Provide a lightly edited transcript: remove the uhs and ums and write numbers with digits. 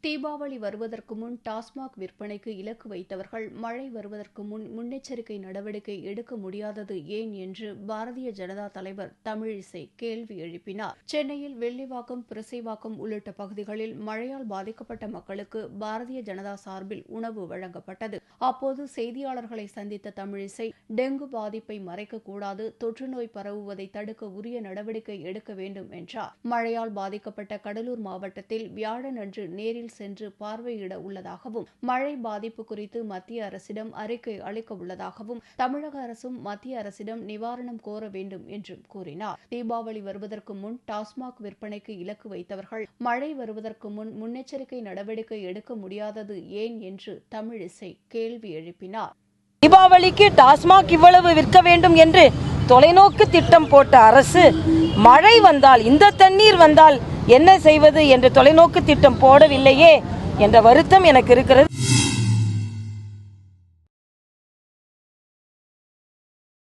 தீபாவளி வருவதற்கு முன் டாஸ்மாக் விற்பனைக்கு இலக்கு வைத்தவர்கள் மழை வருவதற்கு முன் முன்னெச்சரிக்கை நடவடிக்கை எடுக்க முடியாதது ஏன் என்று பாரதிய ஜனதா தலைவர் தமிழிசை கேள்வி எழுப்பினார். சென்னையில் வெள்ளிவாக்கம், புரசைவாக்கம் உள்ளிட்ட பகுதிகளில் மழையால் பாதிக்கப்பட்ட மக்களுக்கு பாரதிய ஜனதா சார்பில் உணவு வழங்கப்பட்டது. அப்போது செய்தியாளர்களை சந்தித்த தமிழிசை, டெங்கு பாதிப்பை மறைக்கக்கூடாது, தொற்றுநோய் பரவுவதை தடுக்க உரிய நடவடிக்கை எடுக்க வேண்டும் என்றார். மழையால் பாதிக்கப்பட்ட கடலூர் மாவட்டத்தில் வியாழனன்று நேரில் சென்று பார்வையிட உள்ளதாகவும், மழை பாதிப்பு குறித்து மத்திய அரசிடம் அறிக்கை அளிக்க உள்ளதாகவும், தமிழக அரசும் மத்திய அரசிடம் நிவாரணம் கோர வேண்டும் என்றும் கூறினார். தீபாவளி வருவதற்கு முன் டாஸ்மாக் விற்பனைக்கு இலக்கு வைத்தவர்கள் மழை வருவதற்கு முன் முன்னெச்சரிக்கை நடவடிக்கை எடுக்க முடியாதது ஏன் என்று தமிழிசை கேள்வி எழுப்பினார். தீபாவளிக்கு டாஸ்மாக் இவ்வளவு விற்க வேண்டும் என்று தொலைநோக்கு திட்டம் போட்ட அரசு, மழை வந்தால், இந்த தண்ணீர் வந்தால் என்ன செய்வது என்று தொலைநோக்கு திட்டம் போடவில்லையே என்ற வருத்தம் எனக்கு இருக்கிறது.